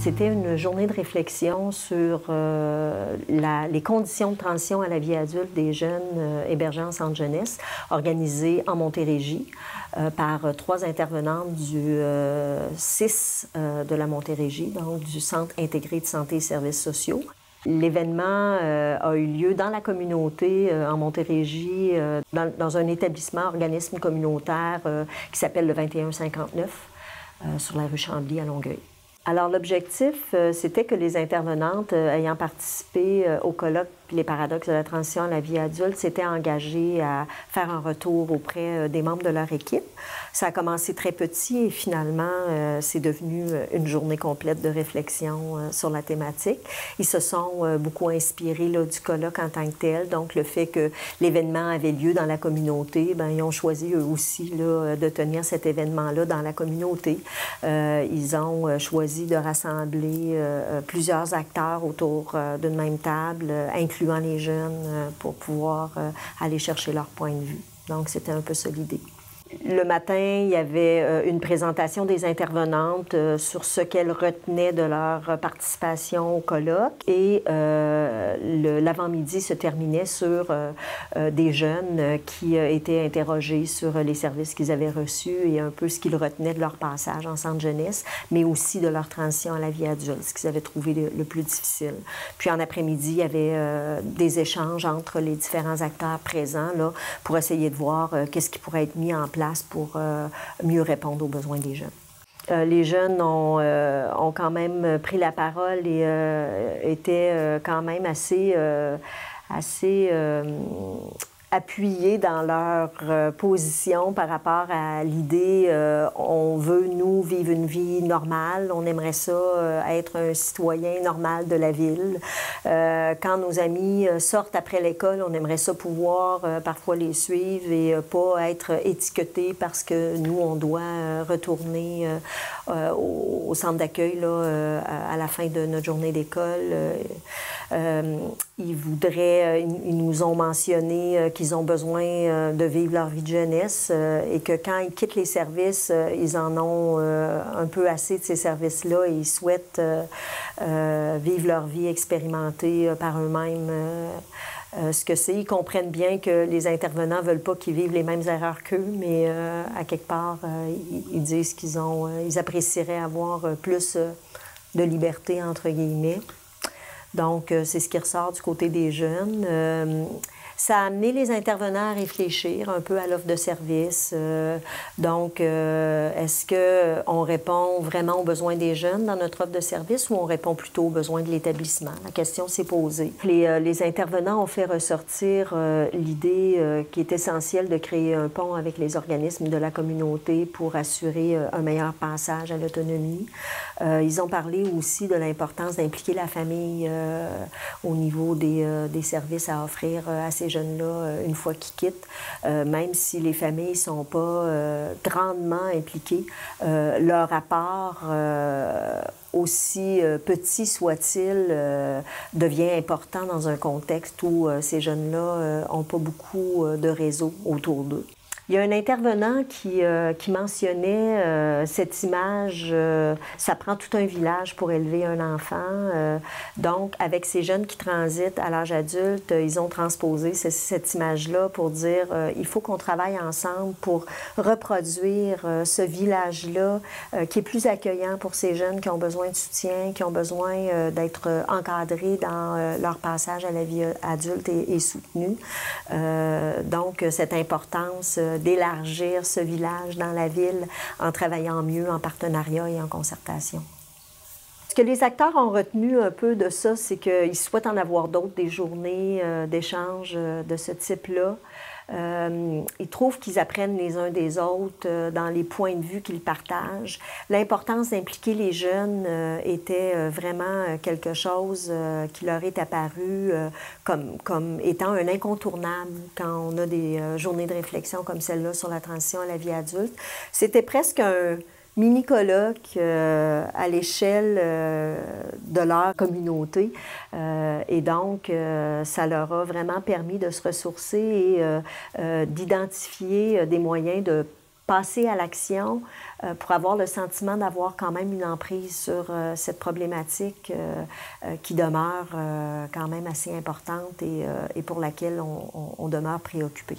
C'était une journée de réflexion sur les conditions de transition à la vie adulte des jeunes hébergés en centre jeunesse, organisée en Montérégie par 3 intervenantes du CIS de la Montérégie, donc du Centre intégré de santé et services sociaux. L'événement a eu lieu dans la communauté en Montérégie, dans un établissement, organisme communautaire qui s'appelle le 2159, sur la rue Chambly à Longueuil. Alors, l'objectif, c'était que les intervenantes ayant participé au colloque Les paradoxes de la transition à la vie adulte s'étaient engagées à faire un retour auprès des membres de leur équipe. Ça a commencé très petit et finalement, c'est devenu une journée complète de réflexion sur la thématique. Ils se sont beaucoup inspirés là, du colloque en tant que tel. Donc, le fait que l'événement avait lieu dans la communauté, bien, ils ont choisi eux aussi là, de tenir cet événement-là dans la communauté. Ils ont choisi de rassembler plusieurs acteurs autour d'une même table, incluant les jeunes, pour pouvoir aller chercher leur point de vue. Donc, c'était un peu ça l'idée. Le matin, il y avait une présentation des intervenantes sur ce qu'elles retenaient de leur participation au colloque et l'avant-midi se terminait sur des jeunes qui étaient interrogés sur les services qu'ils avaient reçus et un peu ce qu'ils retenaient de leur passage en centre jeunesse, mais aussi de leur transition à la vie adulte, ce qu'ils avaient trouvé le plus difficile. Puis en après-midi, il y avait des échanges entre les différents acteurs présents là, pour essayer de voir qu'est-ce qui pourrait être mis en place pour mieux répondre aux besoins des jeunes. Les jeunes ont quand même pris la parole et étaient quand même assez appuyés dans leur position par rapport à l'idée on veut, nous, vivre une vie normale, on aimerait ça être un citoyen normal de la ville. Quand nos amis sortent après l'école, on aimerait ça pouvoir parfois les suivre et pas être étiquetés parce que nous, on doit retourner au centre d'accueil à la fin de notre journée d'école. Ils nous ont mentionné qu'ils ont besoin de vivre leur vie de jeunesse et que quand ils quittent les services, ils en ont un peu assez de ces services-là et ils souhaitent vivre leur vie expérimentée par eux-mêmes. Ce que c'est, ils comprennent bien que les intervenants ne veulent pas qu'ils vivent les mêmes erreurs qu'eux, mais à quelque part, ils disent ils apprécieraient avoir plus de liberté, entre guillemets. Donc, c'est ce qui ressort du côté des jeunes. Ça a amené les intervenants à réfléchir un peu à l'offre de service. Donc, est-ce qu'on répond vraiment aux besoins des jeunes dans notre offre de service ou on répond plutôt aux besoins de l'établissement? La question s'est posée. Les intervenants ont fait ressortir l'idée qui est essentielle de créer un pont avec les organismes de la communauté pour assurer un meilleur passage à l'autonomie. Ils ont parlé aussi de l'importance d'impliquer la famille au niveau des services à offrir à ces jeunes-là une fois qu'ils quittent. Même si les familles ne sont pas grandement impliquées, leur apport, aussi petit soit-il, devient important dans un contexte où ces jeunes-là n'ont pas beaucoup de réseau autour d'eux. Il y a un intervenant qui mentionnait cette image, ça prend tout un village pour élever un enfant. Donc, avec ces jeunes qui transitent à l'âge adulte, ils ont transposé cette image-là pour dire il faut qu'on travaille ensemble pour reproduire ce village-là qui est plus accueillant pour ces jeunes qui ont besoin de soutien, qui ont besoin d'être encadrés dans leur passage à la vie adulte et soutenu. Donc, cette importance d'élargir ce village dans la ville en travaillant mieux en partenariat et en concertation. Ce que les acteurs ont retenu un peu de ça, c'est qu'ils souhaitent en avoir d'autres, des journées d'échange de ce type-là. Ils trouvent qu'ils apprennent les uns des autres dans les points de vue qu'ils partagent. L'importance d'impliquer les jeunes était vraiment quelque chose qui leur est apparu comme étant un incontournable quand on a des journées de réflexion comme celle-là sur la transition à la vie adulte. C'était presque un mini-colloque à l'échelle de leur communauté. Et donc, ça leur a vraiment permis de se ressourcer et d'identifier des moyens de passer à l'action pour avoir le sentiment d'avoir quand même une emprise sur cette problématique qui demeure quand même assez importante et pour laquelle on demeure préoccupé.